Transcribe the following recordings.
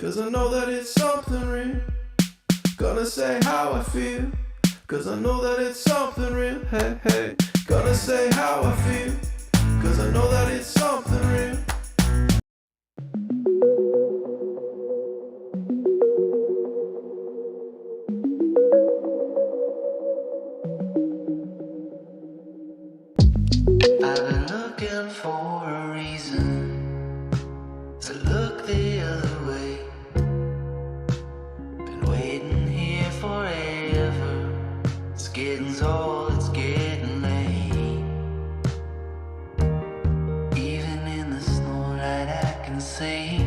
'Cause I know that it's something real. Gonna say how I feel. 'Cause I know that it's something real. Hey, hey. Gonna say how I feel. 'Cause I know that it's something real. I've been looking for a reason to look the other way. Been waiting here forever. It's getting tall, it's getting late. Even in the snowlight I can see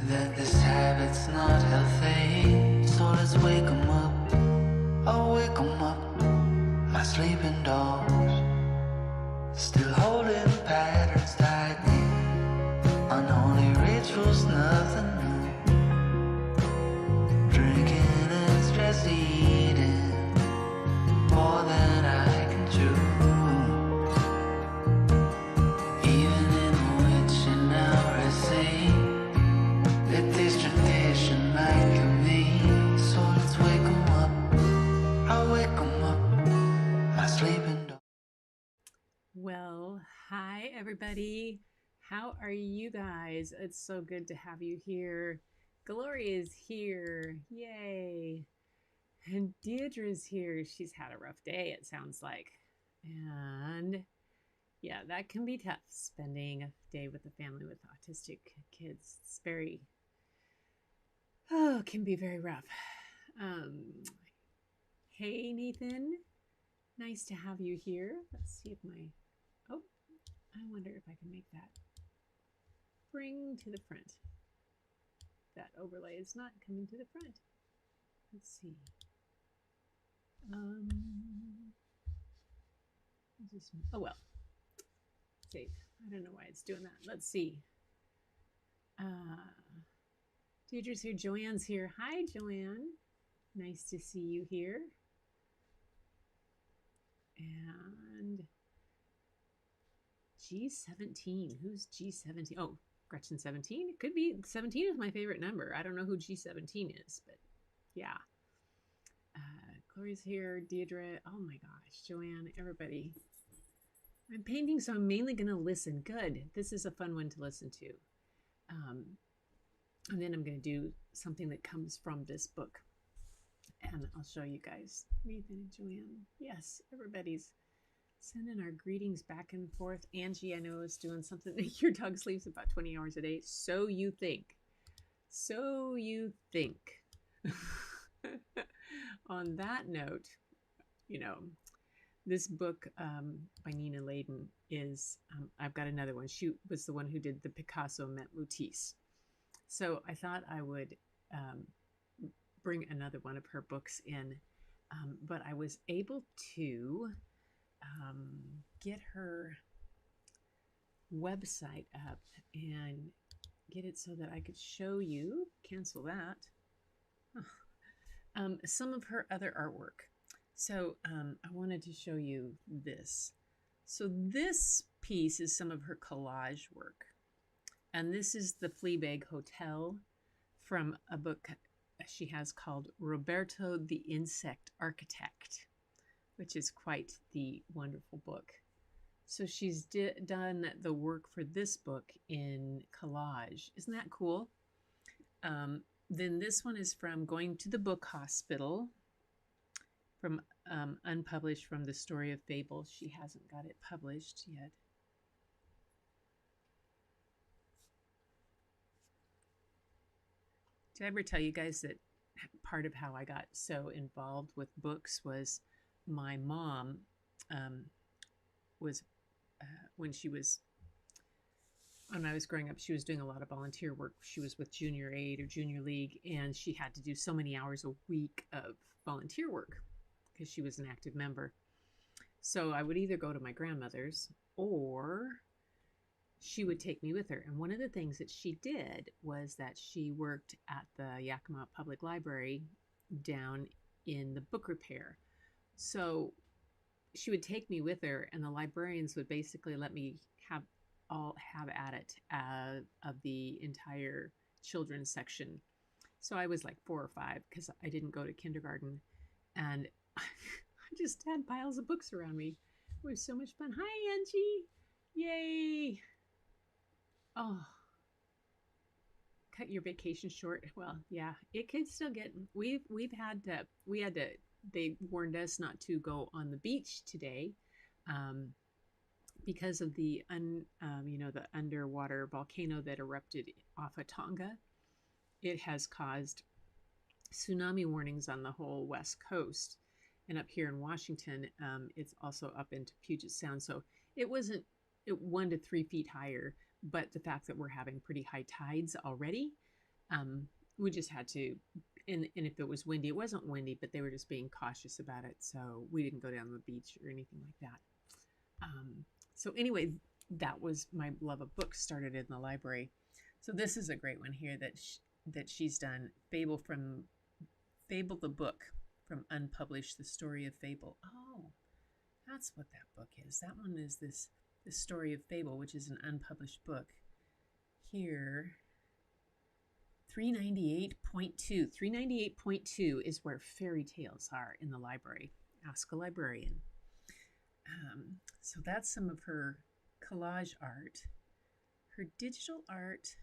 that this habit's not healthy. So let's wake 'em up, I'll wake 'em up. My sleeping dogs still holding patterns tightly. Unholy rituals, nothing new. Drinking and stress eating more than I can chew. Even in the witching hour I see that this tradition might kill me. So let's wake 'em up, I'll wake 'em up. My sleeping dog. Well, hi everybody. How are you guys? It's so good to have you here. Gloria is here. Yay. And Deirdre's here. She's had a rough day, it sounds like. And yeah, that can be tough spending a day with a family with autistic kids. It's it can be very rough. Hey Nathan, nice to have you here. Let's see if I wonder if I can make that bring to the front. That overlay is not coming to the front. Let's see. Oh well. Save. I don't know why it's doing that. Let's see. Deirdre's here. Joanne's here. Hi, Joanne. Nice to see you here. And G17. Who's G17? Oh, Gretchen 17. It could be 17 is my favorite number. I don't know who G17 is, but yeah. Gloria's here. Deirdre. Oh my gosh. Joanne. Everybody. I'm painting, so I'm mainly going to listen. Good. This is a fun one to listen to. And then I'm going to do something that comes from this book. And I'll show you guys. Nathan and Joanne. Yes, everybody's sending our greetings back and forth. Angie, I know, is doing something. Your dog sleeps about 20 hours a day. So you think. So you think. On that note, this book by Nina Laden is, I've got another one. She was the one who did the Picasso Met Matisse. So I thought I would bring another one of her books in, but I was able to get her website up and get it so that I could show you, cancel that, some of her other artwork. So I wanted to show you this. So this piece is some of her collage work. And this is the Fleabag Hotel from a book she has called Roberto the Insect Architect, which is quite the wonderful book. So she's done the work for this book in collage. Isn't that cool? Then this one is from Going to the Book Hospital, from unpublished from the Story of Fable. She hasn't got it published yet. Did I ever tell you guys that part of how I got so involved with books was my mom was when I was growing up, she was doing a lot of volunteer work. She was with Junior Aid or Junior League, and she had to do so many hours a week of volunteer work because she was an active member. So I would either go to my grandmother's or she would take me with her. And one of the things that she did was that she worked at the Yakima Public Library down in the book repair. So she would take me with her, and the librarians would basically let me have at it of the entire children's section. So I was like 4 or 5 because I didn't go to kindergarten. And I just had piles of books around me. It was so much fun. Hi, Angie. Yay. Oh, cut your vacation short. Well, yeah, it could still get. We had to. They warned us not to go on the beach today, um, because of the underwater volcano that erupted off of Tonga. It has caused tsunami warnings on the whole west coast, and up here in Washington, it's also up into Puget Sound. So it wasn't 1 to 3 feet higher, but the fact that we're having pretty high tides already, um, we just had to. And if it was windy, it wasn't windy, but they were just being cautious about it. So we didn't go down to the beach or anything like that. So anyway, that was my love of books started in the library. So this is a great one here that she's done. Fable the book from Unpublished, The Story of Fable. Oh, that's what that book is. That one is the Story of Fable, which is an unpublished book. Here, 398.2. 398.2 is where fairy tales are in the library. Ask a librarian. So that's some of her collage art. Her digital art,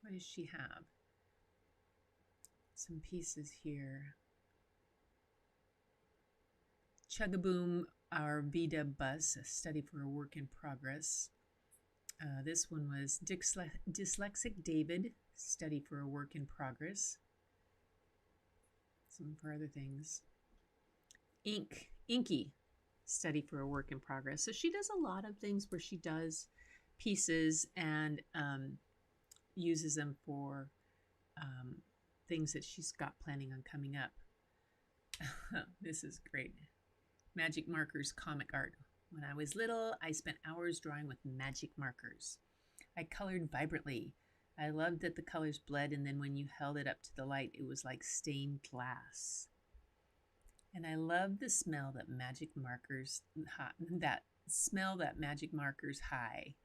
what does she have? Some pieces here. Chugaboom, Our Vida Bus, a study for a work in progress. This one was Dyslexic David, study for a work in progress. Some of her other things. Inky, study for a work in progress. So she does a lot of things where she does pieces and uses them for things that she's got planning on coming up. This is great. Magic markers, comic art. When I was little, I spent hours drawing with magic markers. I colored vibrantly. I loved that the colors bled, and then when you held it up to the light, it was like stained glass. And I love the smell that magic markers high.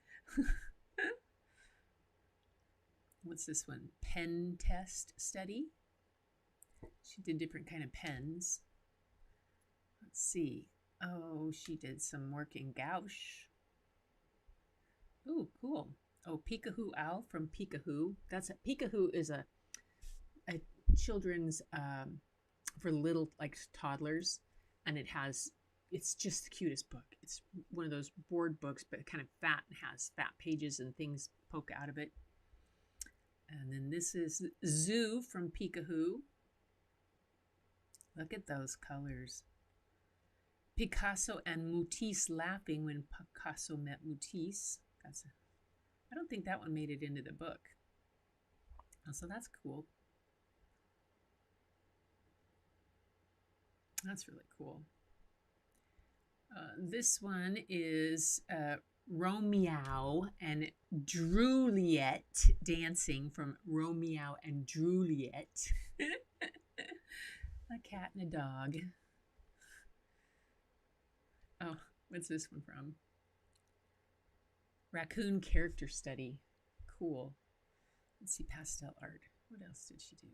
What's this one? Pen test study. She did different kind of pens. Let's see. Oh, she did some work in gouache. Ooh, cool. Oh, Peekahoo Owl from Peekahoo. Peekahoo is a children's for little like toddlers, and it's just the cutest book. It's one of those board books, but kind of fat and has fat pages and things poke out of it. And then this is Zoo from Peekahoo. Look at those colors. Picasso and Matisse laughing when Picasso met Matisse. I don't think that one made it into the book. So that's cool. That's really cool. This one is Romeo and Juliet dancing from Romeo and Juliet. A cat and a dog. Oh, what's this one from? Raccoon character study. Cool. Let's see, pastel art. What else did she do?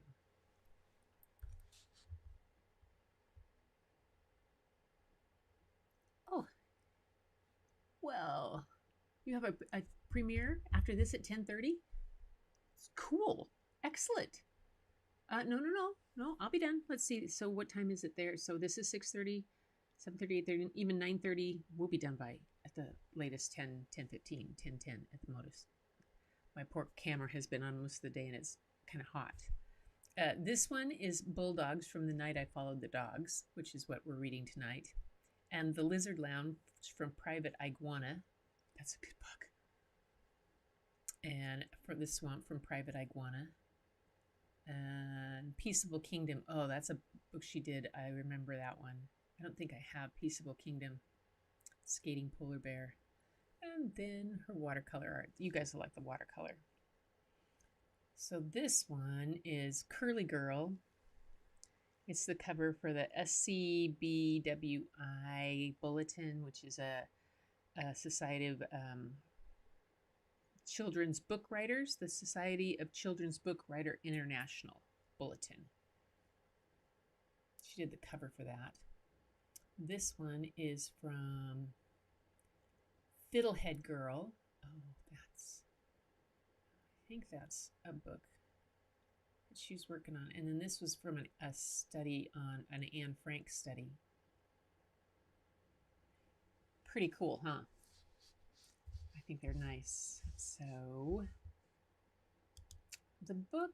Oh, well, you have a premiere after this at 10:30? Cool. Excellent. No, I'll be done. Let's see. So what time is it there? So this is 6:30, 7:30, 8:30, even 9:30. We'll be done by, at the latest, 10:15, 10:10 at the most. My poor camera has been on most of the day, and it's kind of hot. This one is Bulldogs from the Night I Followed the Dogs, which is what we're reading tonight. And The Lizard Lounge from Private Iguana. That's a good book. And For the Swamp from Private Iguana. And Peaceable Kingdom. Oh, that's a book she did. I remember that one. I don't think I have Peaceable Kingdom. Skating Polar Bear. And then her watercolor art. You guys will like the watercolor. So this one is Curly Girl. It's the cover for the SCBWI Bulletin, which is a Society of Children's Book Writers, the Society of Children's Book Writer International Bulletin. She did the cover for that. This one is from Fiddlehead Girl. Oh, I think that's a book that she's working on. And then this was from a study on an Anne Frank study. Pretty cool, huh? I think they're nice. So the book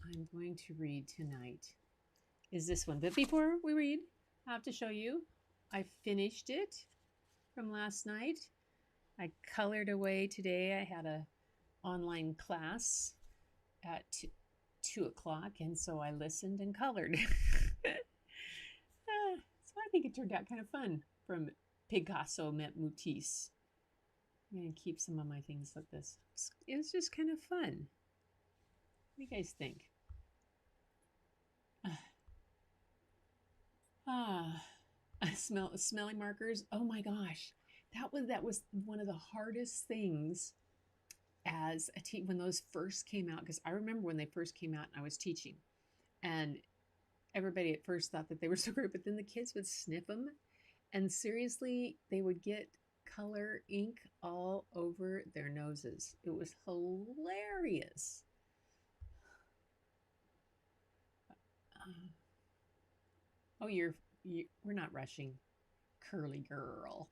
I'm going to read tonight is this one. But before we read, I have to show you. I finished it from last night. I colored away today. I had a online class at 2 o'clock, and so I listened and colored. So I think it turned out kind of fun. From Picasso met Matisse. I'm going to keep some of my things like this. It was just kind of fun. What do you guys think? Smelly markers. Oh my gosh. That was one of the hardest things as a when those first came out, because I remember when they first came out and I was teaching, and everybody at first thought that they were so great, but then the kids would sniff them, and seriously, they would get color ink all over their noses. It was hilarious. Oh, we're not rushing. Curly girl.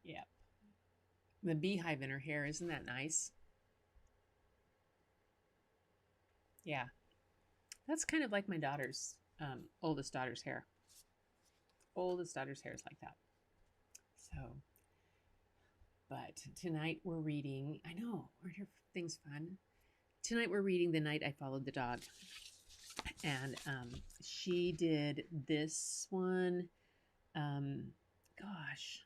Yep. The beehive in her hair, isn't that nice? Yeah. That's kind of like my daughter's, oldest daughter's hair. Oldest daughter's hair is like that. So, but tonight we're reading, I know, aren't her things fun? Tonight we're reading The Night I Followed the Dog. And she did this one. Gosh.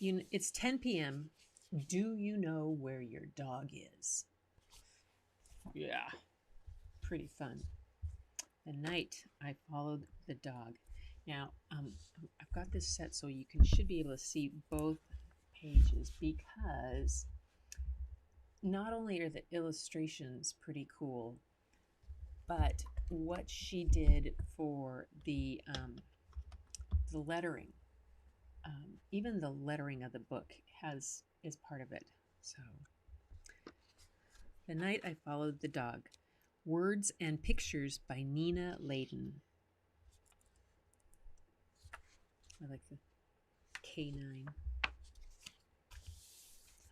It's 10 p.m. Do you know where your dog is? Yeah. Pretty fun. The Night I Followed the Dog. Now, I've got this set so you should be able to see both pages, because not only are the illustrations pretty cool, but what she did for the lettering, even the lettering of the book is part of it. So, The Night I Followed the Dog. Words and Pictures by Nina Laden. I like the K9.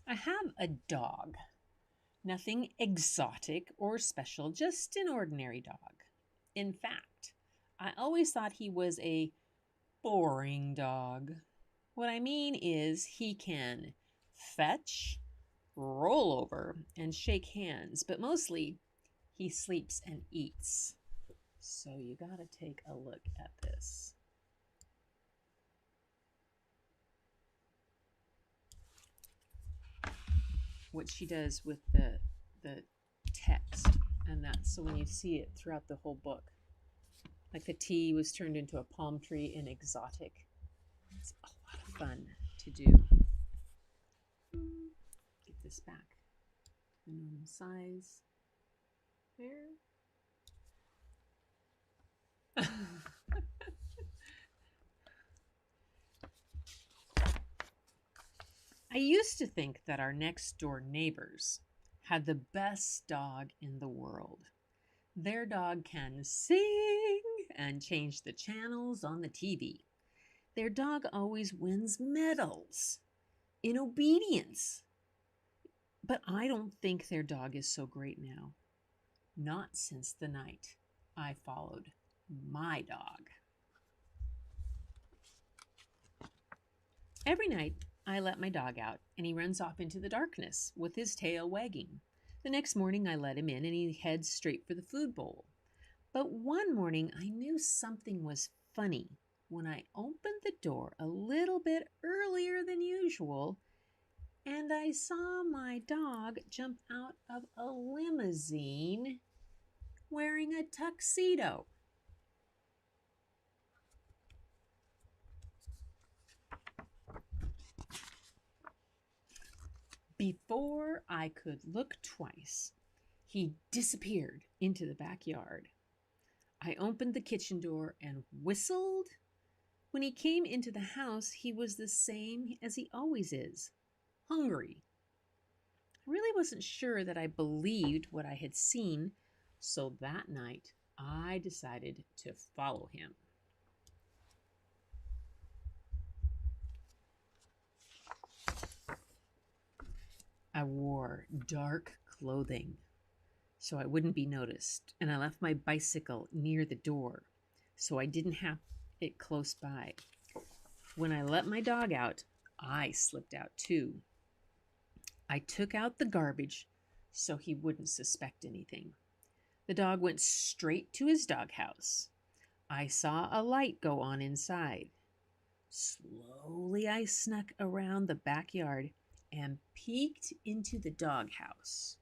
I have a dog. Nothing exotic or special, just an ordinary dog. In fact, I always thought he was a boring dog. What I mean is he can fetch, roll over, and shake hands, but mostly he sleeps and eats. So you gotta take a look at this. What she does with the text, and that, so when you see it throughout the whole book, like the T was turned into a palm tree in exotic. It's a lot of fun to do. Get this back the normal size. There. I used to think that our next door neighbors had the best dog in the world. Their dog can sing and change the channels on the TV. Their dog always wins medals in obedience. But I don't think their dog is so great now. Not since the night I followed my dog. Every night, I let my dog out, and he runs off into the darkness with his tail wagging. The next morning, I let him in, and he heads straight for the food bowl. But one morning, I knew something was funny when I opened the door a little bit earlier than usual, and I saw my dog jump out of a limousine wearing a tuxedo. Before I could look twice, he disappeared into the backyard. I opened the kitchen door and whistled. When he came into the house, he was the same as he always is, hungry. I really wasn't sure that I believed what I had seen, so that night I decided to follow him. I wore dark clothing so I wouldn't be noticed, and I left my bicycle near the door so I didn't have it close by. When I let my dog out, I slipped out too. I took out the garbage so he wouldn't suspect anything. The dog went straight to his doghouse. I saw a light go on inside. Slowly I snuck around the backyard and peeked into the doghouse.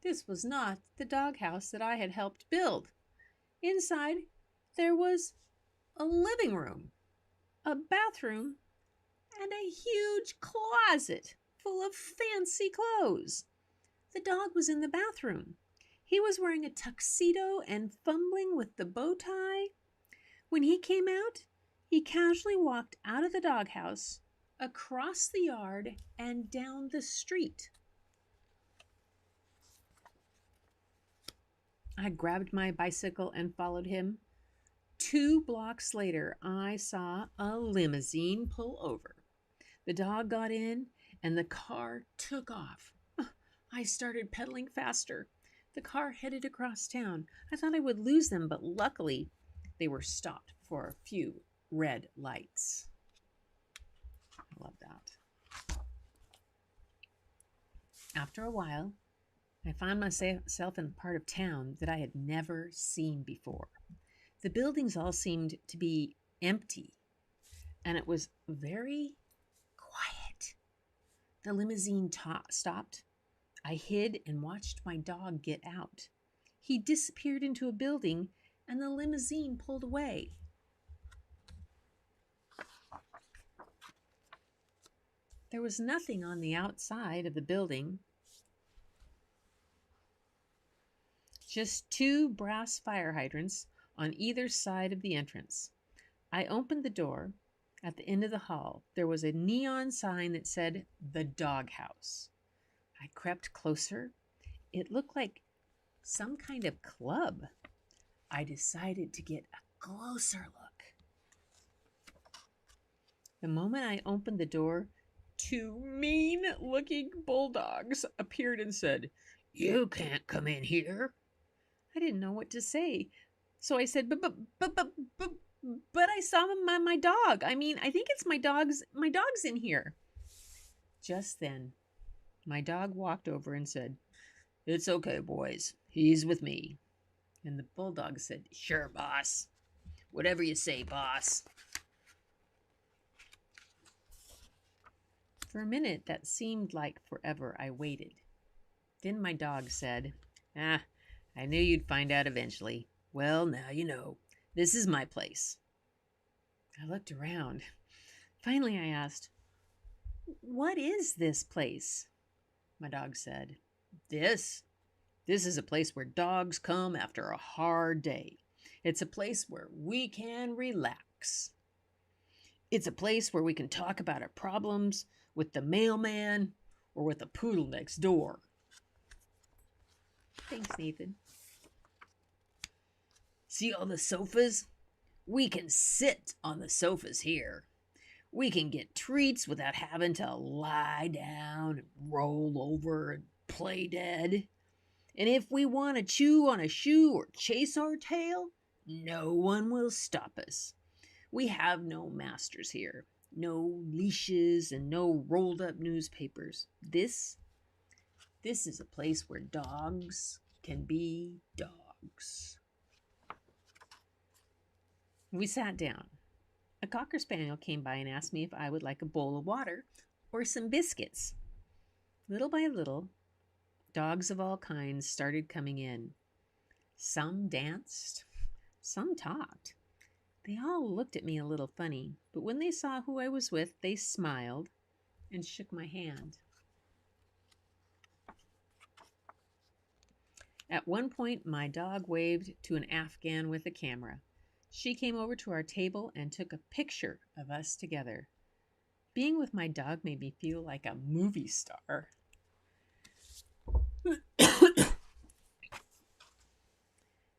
This was not the doghouse that I had helped build. Inside, there was a living room, a bathroom, and a huge closet full of fancy clothes. The dog was in the bathroom. He was wearing a tuxedo and fumbling with the bow tie. When he came out, he casually walked out of the doghouse, across the yard, and down the street. I grabbed my bicycle and followed him. 2 blocks later, I saw a limousine pull over. The dog got in, and the car took off. I started pedaling faster. The car headed across town. I thought I would lose them, but luckily, they were stopped for a few red lights. I love that. After a while, I found myself in a part of town that I had never seen before. The buildings all seemed to be empty, and it was very quiet. The limousine stopped. I hid and watched my dog get out. He disappeared into a building, and the limousine pulled away. There was nothing on the outside of the building, just 2 brass fire hydrants on either side of the entrance. I opened the door. At the end of the hall, there was a neon sign that said, "The Doghouse." I crept closer. It looked like some kind of club. I decided to get a closer look. The moment I opened the door, 2 mean-looking bulldogs appeared and said, "You can't come in here." I didn't know what to say. So I said, but I saw my dog. I mean, I think it's my dog's in here. Just then, my dog walked over and said, "It's okay, boys. He's with me." And the bulldog said, "Sure, boss. Whatever you say, boss." For a minute, that seemed like forever. I waited. Then my dog said, "I knew you'd find out eventually. Well, now you know. This is my place." I looked around. Finally, I asked, "What is this place?" My dog said, This is a place where dogs come after a hard day. It's a place where we can relax. It's a place where we can talk about our problems with the mailman or with the poodle next door." Thanks, Nathan. "See all the sofas? We can sit on the sofas here. We can get treats without having to lie down and roll over and play dead. And if we want to chew on a shoe or chase our tail, no one will stop us. We have no masters here, no leashes and no rolled up newspapers. This is a place where dogs can be dogs." We sat down. A Cocker Spaniel came by and asked me if I would like a bowl of water or some biscuits. Little by little, dogs of all kinds started coming in. Some danced, some talked. They all looked at me a little funny, but when they saw who I was with, they smiled and shook my hand. At one point, my dog waved to an Afghan with a camera. She came over to our table and took a picture of us together. Being with my dog made me feel like a movie star.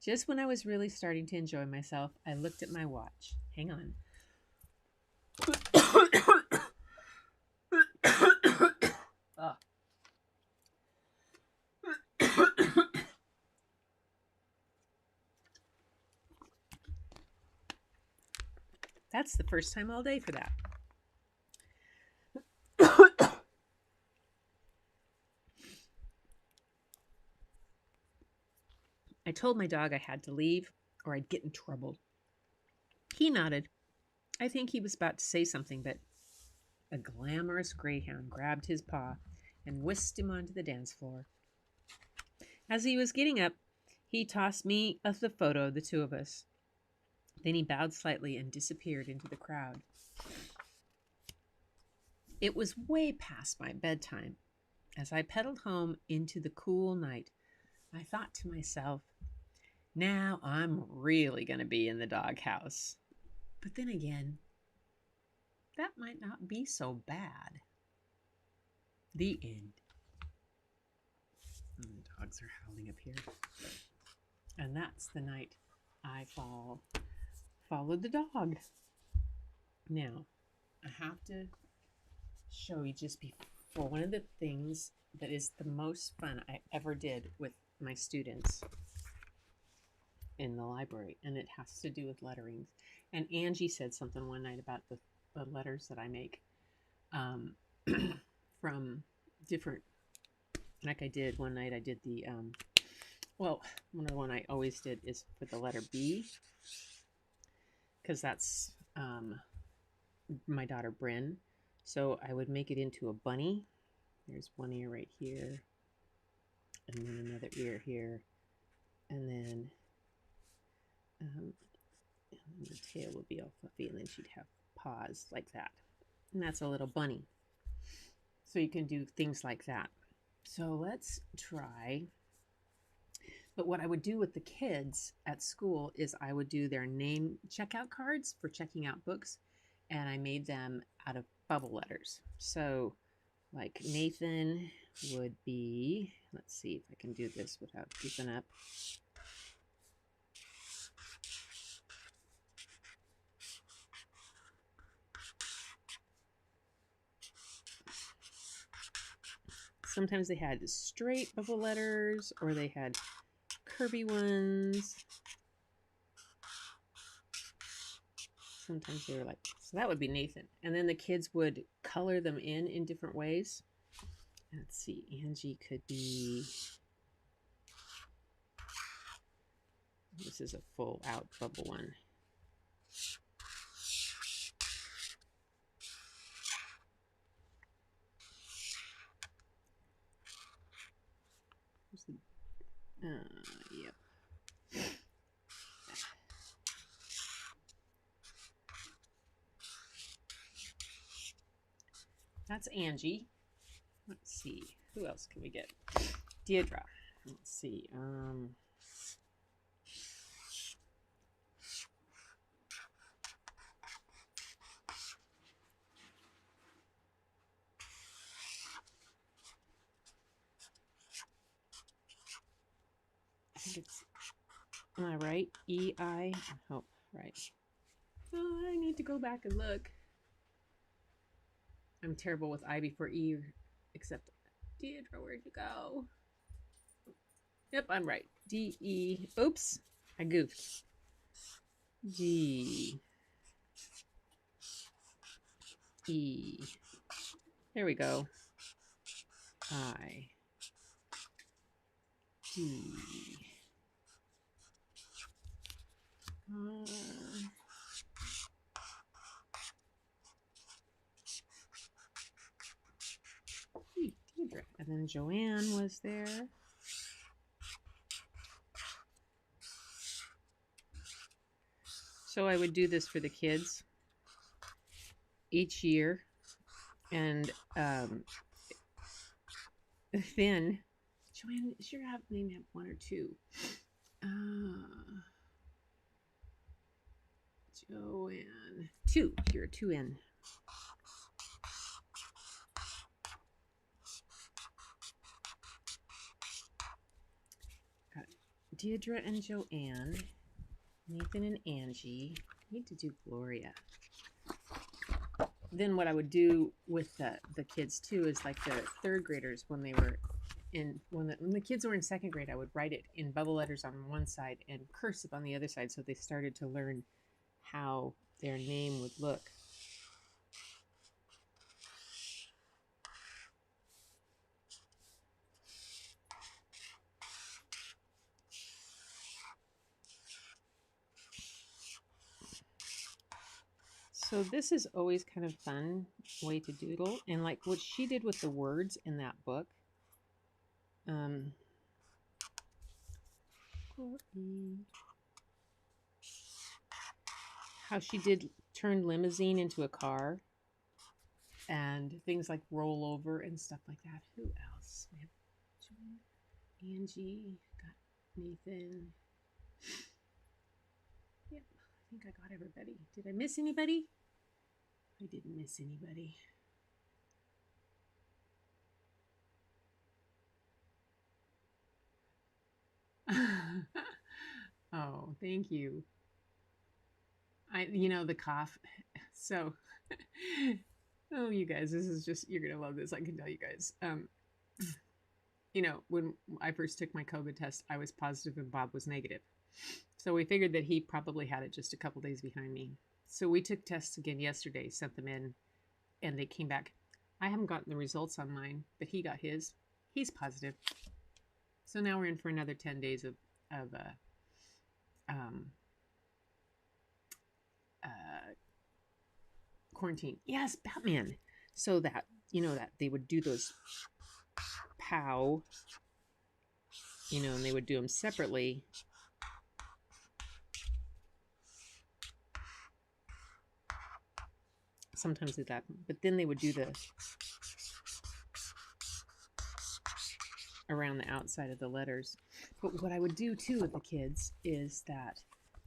Just when I was really starting to enjoy myself, I looked at my watch. Hang on. Oh. That's the first time all day for that. I told my dog I had to leave or I'd get in trouble. He nodded. I think he was about to say something, but a glamorous greyhound grabbed his paw and whisked him onto the dance floor. As he was getting up, he tossed me the photo of the two of us. Then he bowed slightly and disappeared into the crowd. It was way past my bedtime. As I pedaled home into the cool night, I thought to myself, now I'm really going to be in the doghouse. But then again, that might not be so bad. The end. And the dogs are howling up here. And that's the night I followed the dog. Now, I have to show you just before one of the things that is the most fun I ever did with my students in the library, and it has to do with letterings. And Angie said something one night about the letters that I make from different, like I did one night, I did the, well, one I always did is for the letter B, because that's my daughter Bryn. So I would make it into a bunny. There's one ear right here, and then another ear here, and then the tail would be all fluffy, and then she'd have paws like that. And that's a little bunny. So you can do things like that. So let's try. But what I would do with the kids at school is I would do their name checkout cards for checking out books, and I made them out of bubble letters. So like Nathan would be, let's see if I can do this without goofing up. Sometimes they had straight bubble letters, or they had curvy ones. Sometimes they were like, so that would be Nathan. And then the kids would color them in different ways. Let's see, Angie could be, this is a full out bubble one. Yep. That's Angie. Let's see, who else can we get? Deirdre. Let's see. I think it's, am I right? E-I? Oh, right. Oh, I need to go back and look. I'm terrible with I before E, except Deirdre, where'd you go? Yep, I'm right. D-E, oops, I goofed. G-E. There we go. I-D. Deirdre. And then Joanne was there. So I would do this for the kids each year, and then Joanne, sure have maybe have one or two. Joanne, two. Here, two in. Got Deirdre and Joanne, Nathan and Angie. I need to do Gloria. Then what I would do with the kids too is like the third graders when they were when the kids were in second grade, I would write it in bubble letters on one side and cursive on the other side, so they started to learn how their name would look. So this is always kind of fun way to doodle, and like what she did with the words in that book. How she did turn limousine into a car, and things like roll over and stuff like that. Who else? We have Angie, got Nathan. Yep, I think I got everybody. Did I miss anybody? I didn't miss anybody. Oh, thank you. The cough. So, oh, you guys, this is just, you're going to love this. I can tell you guys. When I first took my COVID test, I was positive and Bob was negative. So we figured that he probably had it just a couple days behind me. So we took tests again yesterday, sent them in, and they came back. I haven't gotten the results on mine, but he got his. He's positive. So now we're in for another 10 days of quarantine. Yes, Batman. So that, that they would do those pow, and they would do them separately. Sometimes it happened, but then they would do the around the outside of the letters. But what I would do too with the kids is that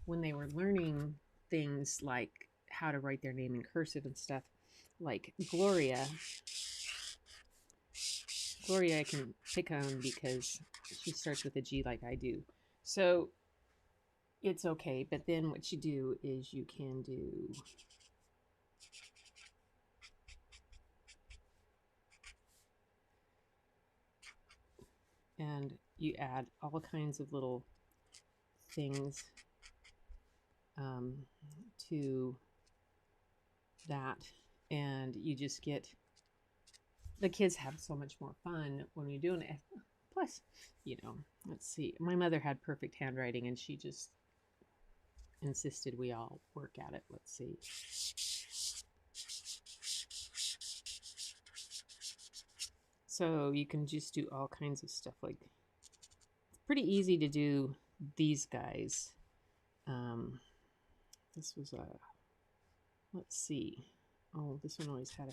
when they were learning things like how to write their name in cursive and stuff, like Gloria I can pick on because she starts with a G like I do. So it's okay. But then what you do is you can do and you add all kinds of little things to that, and you just get the kids have so much more fun when you're doing it. Plus, let's see, my mother had perfect handwriting and she just insisted we all work at it. Let's see. So you can just do all kinds of stuff. Like, it's pretty easy to do these guys. This was a, let's see. Oh, this one always had a,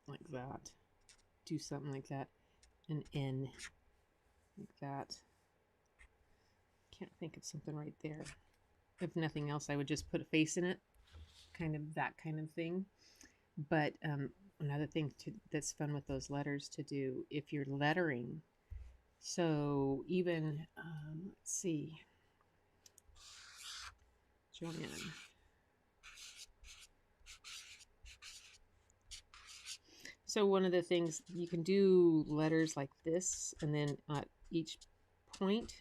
like that. Do something like that. An N, like that. Can't think of something right there. If nothing else, I would just put a face in it. Kind of that kind of thing. But another thing that's fun with those letters to do, if you're lettering, so even, let's see, Joanne. So one of the things, you can do letters like this, and then at each point,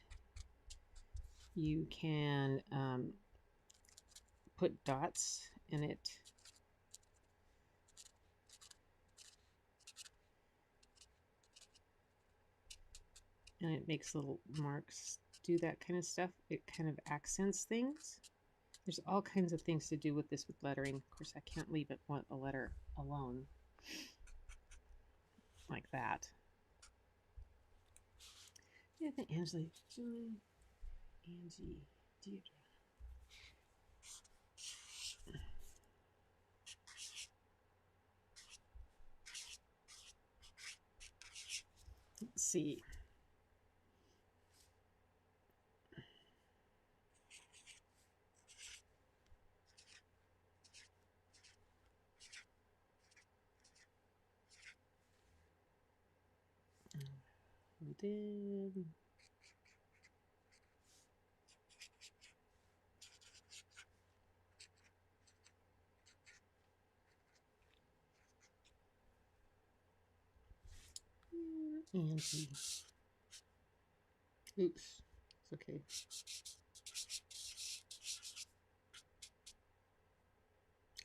you can put dots in it. And it makes little marks, do that kind of stuff. It kind of accents things. There's all kinds of things to do with this with lettering. Of course, I can't leave it a letter alone like that. Yeah, I think Angela. Angie, Deirdre. Let's see. Who did? Angie. Oops. It's okay.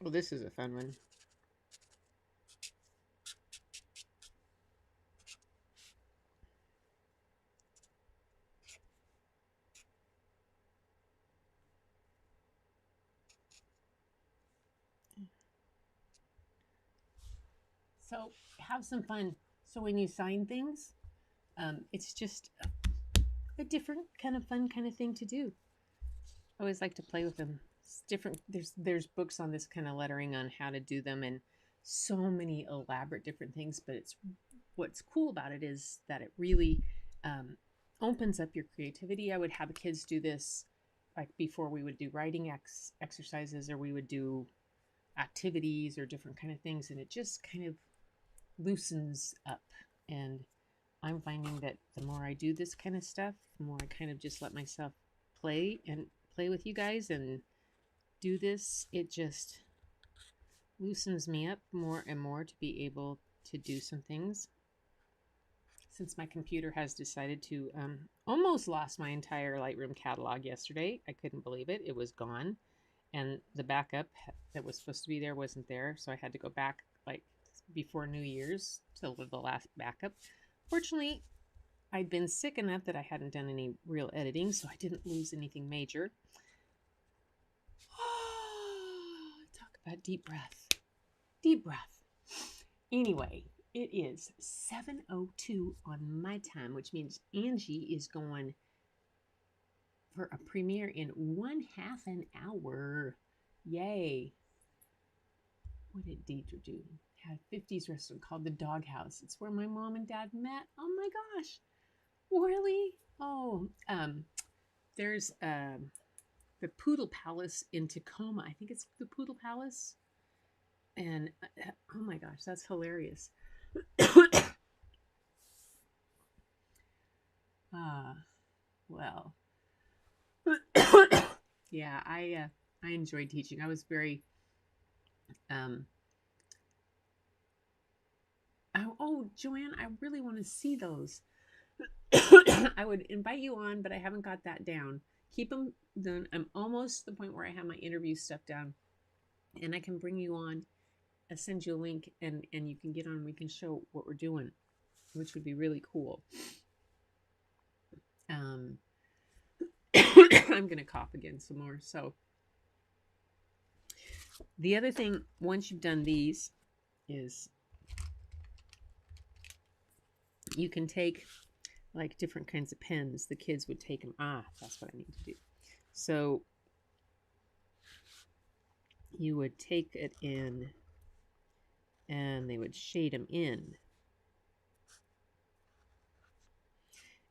Oh, this is a fun one. So have some fun. So when you sign things, it's just a different kind of fun kind of thing to do. I always like to play with them. It's different. There's books on this kind of lettering on how to do them and so many elaborate different things. But it's what's cool about it is that it really opens up your creativity. I would have kids do this like before we would do writing exercises or we would do activities or different kind of things, and it just kind of loosens up. And I'm finding that the more I do this kind of stuff, the more I kind of just let myself play with you guys and do this, it just loosens me up more and more to be able to do some things. Since my computer has decided to almost lost my entire Lightroom catalog yesterday. I couldn't believe it. It was gone. And the backup that was supposed to be there wasn't there. So I had to go back like before New Year's to the last backup. Fortunately, I'd been sick enough that I hadn't done any real editing, so I didn't lose anything major. Talk about deep breath. Deep breath. Anyway, it is 7:02 on my time, which means Angie is going for a premiere in 1/2 an hour. Yay. What did Deidre do? Had a 50s restaurant called the Doghouse. It's where my mom and dad met. Oh my gosh. Really? Oh, there's the Poodle Palace in Tacoma. I think it's the Poodle Palace. And oh my gosh, that's hilarious. Well. Yeah, I enjoyed teaching. I was very oh, Joanne, I really want to see those. I would invite you on, but I haven't got that down. Keep them done. I'm almost to the point where I have my interview stuff down, and I can bring you on. I'll send you a link, and you can get on. We can show what we're doing, which would be really cool. I'm gonna cough again some more. So the other thing, once you've done these, is you can take like different kinds of pens. The kids would take them. That's what I need to do. So you would take it in and they would shade them in.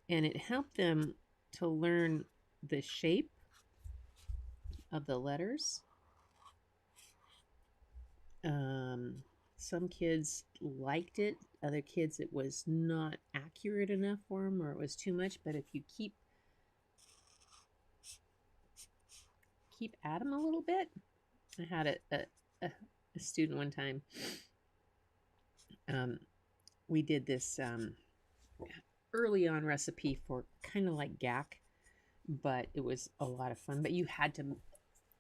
And it helped them to learn the shape of the letters. Some kids liked it. Other kids, it was not accurate enough for them or it was too much. But if you keep at them a little bit. I had a student one time. We did this early on recipe for kind of like gack, but it was a lot of fun. But you had to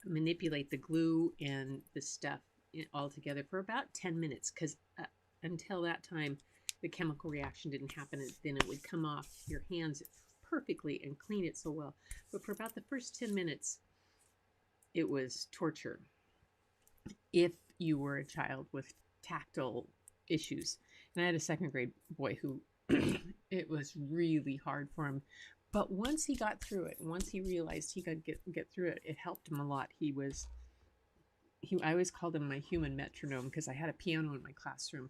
manipulate the glue and the stuff all together for about 10 minutes because until that time, the chemical reaction didn't happen. And then it would come off your hands perfectly and clean it so well. But for about the first 10 minutes, it was torture if you were a child with tactile issues. And I had a second grade boy who it was really hard for him. But once he got through it, once he realized he could get through it, it helped him a lot. I always called him my human metronome because I had a piano in my classroom,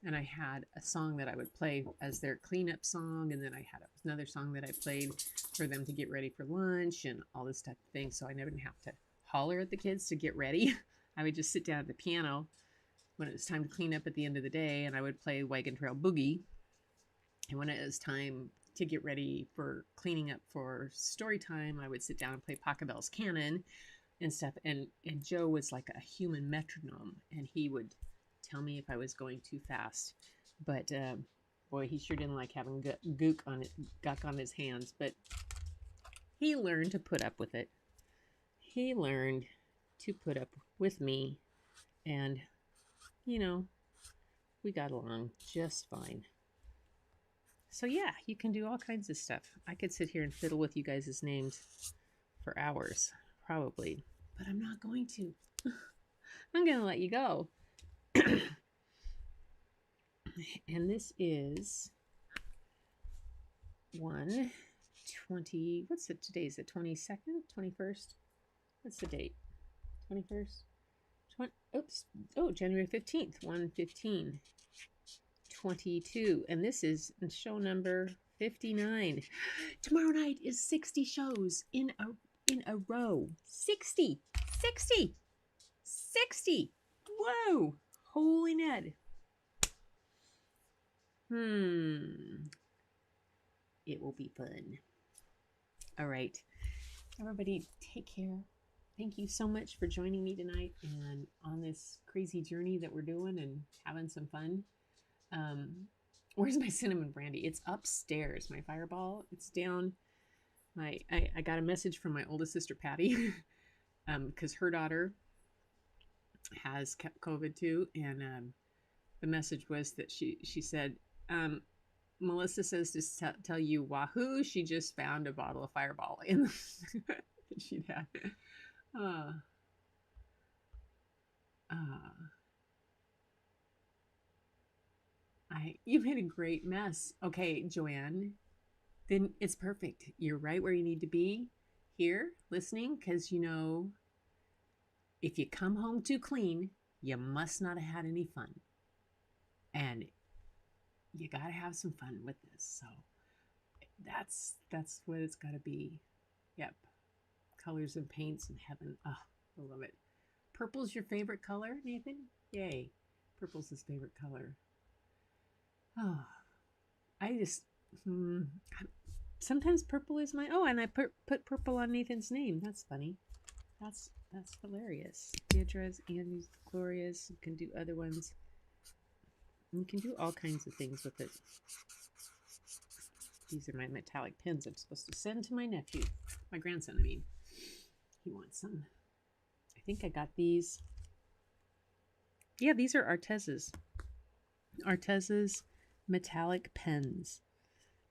and I had a song that I would play as their cleanup song, and then I had another song that I played for them to get ready for lunch and all this type of thing. So I never didn't have to holler at the kids to get ready. I would just sit down at the piano when it was time to clean up at the end of the day, and I would play Wagon Trail Boogie. And when it was time to get ready for cleaning up for story time, I would sit down and play Pachelbel's Canon and stuff. And Joe was like a human metronome, and he would tell me if I was going too fast. But boy, he sure didn't like having guk on his hands. But he learned to put up with it. He learned to put up with me, and you know, we got along just fine. So yeah, you can do all kinds of stuff. I could sit here and fiddle with you guys' names for hours, probably, but I'm not going to. I'm going to let you go. And this is 1/20. What's it? Today's the 22nd, 21st. What's the date? 21st. Oops. Oh, January 15th. 1/15. 22, and this is show number 59. Tomorrow night is 60 shows in a row. 60. Whoa, holy Ned. It will be fun. All right, everybody, take care. Thank you so much for joining me tonight and on this crazy journey that we're doing and having some fun. Where's my cinnamon brandy? It's upstairs. My fireball, it's down. I got a message from my oldest sister Patty, because her daughter has COVID too, and the message was that she said, Melissa says to tell you, wahoo, she just found a bottle of fireball in that she'd had. You made a great mess. Okay, Joanne, then it's perfect. You're right where you need to be, here, listening, because if you come home too clean, you must not have had any fun. And you got to have some fun with this. So that's what it's got to be. Yep. Colors and paints in heaven. Oh, I love it. Purple's your favorite color, Nathan? Yay. Purple's his favorite color. Oh, I just sometimes purple is and I put purple on Nathan's name. That's funny. That's hilarious. Deirdre's, Andy's, Gloria's. You can do other ones. You can do all kinds of things with it. These are my metallic pens I'm supposed to send to my nephew, my grandson. I mean, he wants some. I think I got these. Yeah, these are Artez's metallic pens,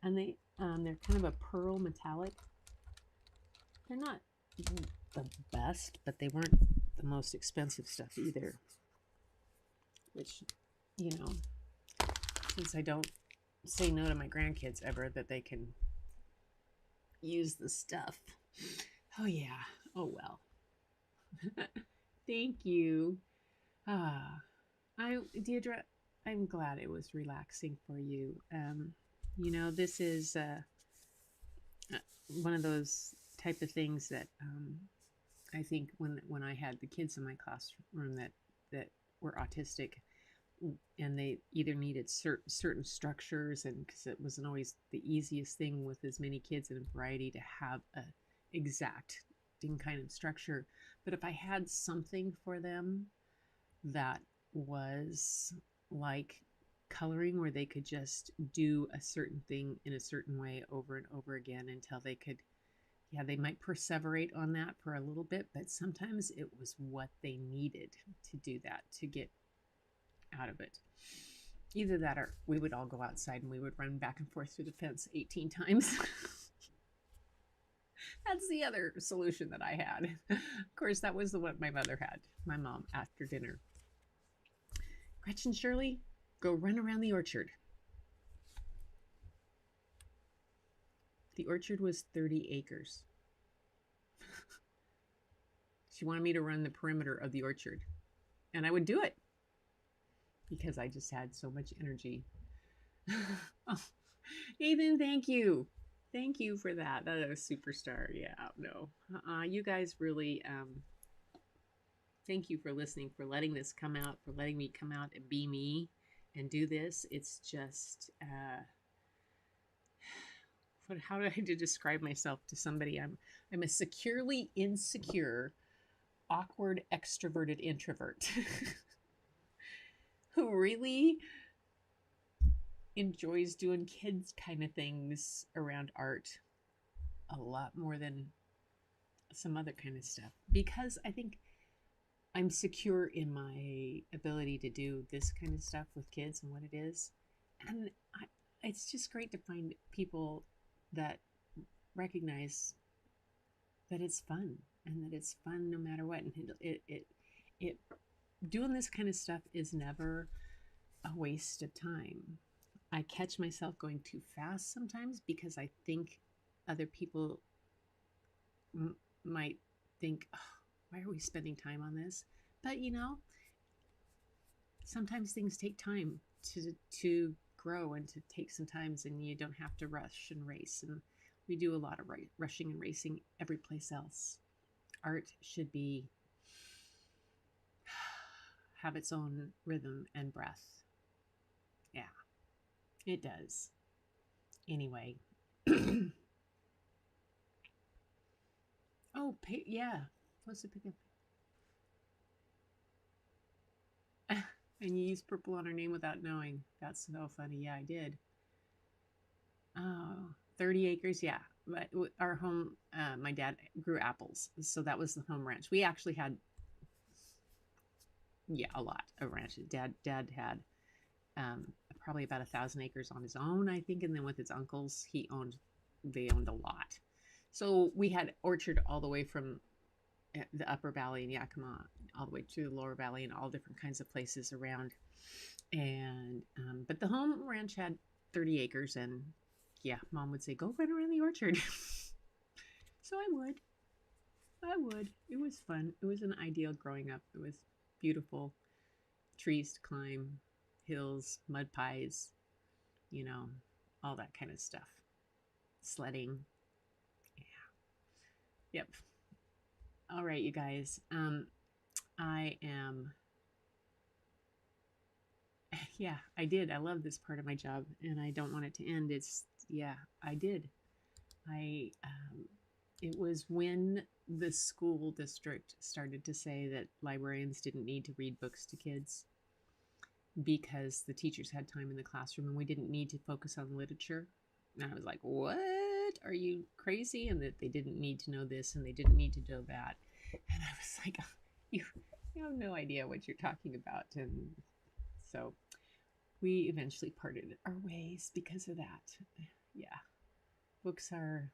and they're kind of a pearl metallic. They're not the best, but they weren't the most expensive stuff either, which, since I don't say no to my grandkids ever, that they can use the stuff. Oh yeah. Oh well. Thank you. Deirdre, I'm glad it was relaxing for you. This is one of those type of things that I think when I had the kids in my classroom that were autistic, and they either needed certain structures, and because it wasn't always the easiest thing with as many kids and a variety to have a exact kind of structure, but if I had something for them that was like coloring, where they could just do a certain thing in a certain way over and over again until they could, they might perseverate on that for a little bit, but sometimes it was what they needed to do that, to get out of it. Either that, or we would all go outside and we would run back and forth through the fence 18 times. That's the other solution that I had. Of course, that was the one my mother had, my mom, after dinner. Gretchen, Shirley, go run around the orchard. The orchard was 30 acres. She wanted me to run the perimeter of the orchard, and I would do it because I just had so much energy. Oh, Nathan, thank you. Thank you for that. That is a superstar. Yeah, no. You guys really, thank you for listening, for letting this come out, for letting me come out and be me and do this. It's just, how do I describe myself to somebody? I'm a securely insecure, awkward, extroverted introvert who really enjoys doing kids kind of things around art a lot more than some other kind of stuff, because I think I'm secure in my ability to do this kind of stuff with kids and what it is. And it's just great to find people that recognize that it's fun, and that it's fun no matter what. And it doing this kind of stuff is never a waste of time. I catch myself going too fast sometimes because I think other people might think, oh, why are we spending time on this? But sometimes things take time to grow and to take some time, and you don't have to rush and race. And we do a lot of rushing and racing every place else. Art should have its own rhythm and breath. Yeah, it does. Anyway. Oh, yeah. What's the pickup? And you used purple on her name without knowing. That's so funny. Yeah, I did. Oh, 30 acres. Yeah. But our home, my dad grew apples. So that was the home ranch. We actually had, a lot of ranches. Dad had probably about 1,000 acres on his own, I think. And then with his uncles, they owned a lot. So we had orchard all the way from the upper valley in Yakima all the way to the lower valley, and all different kinds of places around. And but the home ranch had 30 acres, and yeah, Mom would say, go run around the orchard. So I would. It was fun. It was an ideal growing up. It was beautiful. Trees to climb, hills, mud pies, all that kind of stuff. Sledding. Yeah. Yep. All right, you guys. I am. Yeah, I did. I love this part of my job, and I don't want it to end. I did. It was when the school district started to say that librarians didn't need to read books to kids because the teachers had time in the classroom and we didn't need to focus on literature. And I was like, what? Are you crazy? And that they didn't need to know this and they didn't need to know that. And I was like, you have no idea what you're talking about. And so we eventually parted our ways because of that. Yeah. Books are,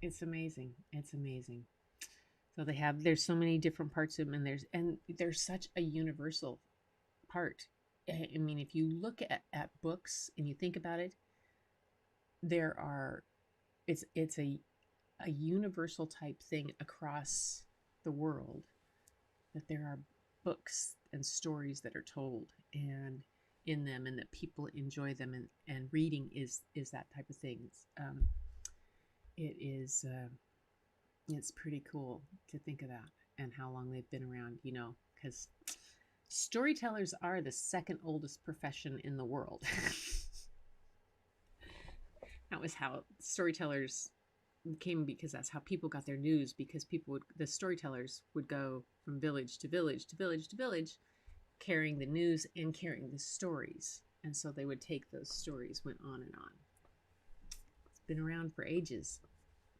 it's amazing. It's amazing. So there's so many different parts of them, and there's such a universal part. I mean, if you look at books and you think about it, it's a universal type thing across the world, that there are books and stories that are told and in them, and that people enjoy them, and reading is that type of thing. It's pretty cool to think of that and how long they've been around, because storytellers are the second oldest profession in the world. That was how storytellers came, because that's how people got their news, because the storytellers would go from village to village to village to village, carrying the news and carrying the stories. And so they would take those stories, went on and on. It's been around for ages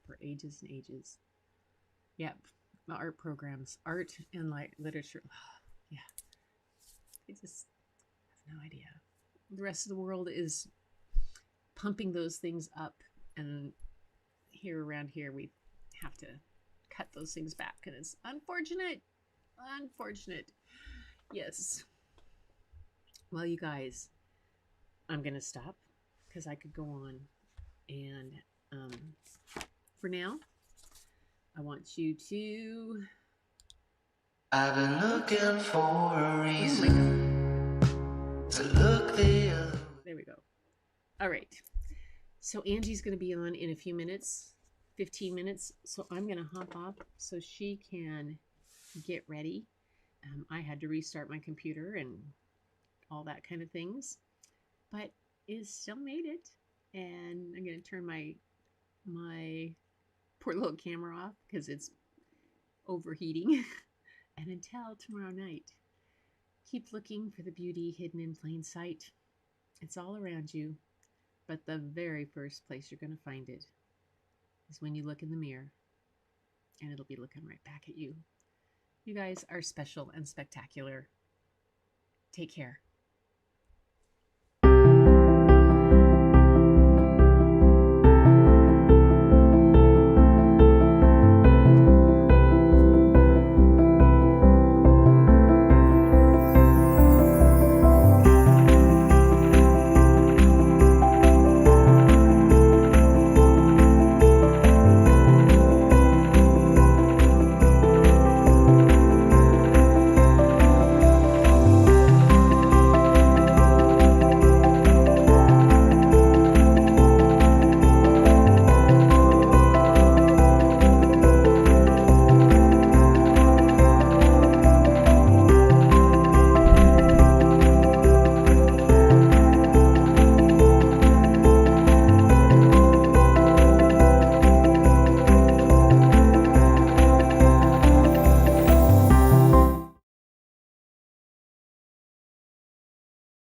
and ages. Yep. The art programs, art and literature. Yeah. I just have no idea. The rest of the world is pumping those things up, and around here we have to cut those things back, and it's unfortunate. Yes. Well, you guys, I'm going to stop because I could go on. And for now, I want you to... I've been looking for a reason to look the other way. There we go. All right. So Angie's going to be on in a few minutes, 15 minutes. So I'm going to hop off so she can get ready. I had to restart my computer and all that kind of things, but it still made it. And I'm going to turn my poor little camera off because it's overheating. And until tomorrow night, keep looking for the beauty hidden in plain sight. It's all around you, but the very first place you're going to find it is when you look in the mirror, and it'll be looking right back at you. You guys are special and spectacular. Take care.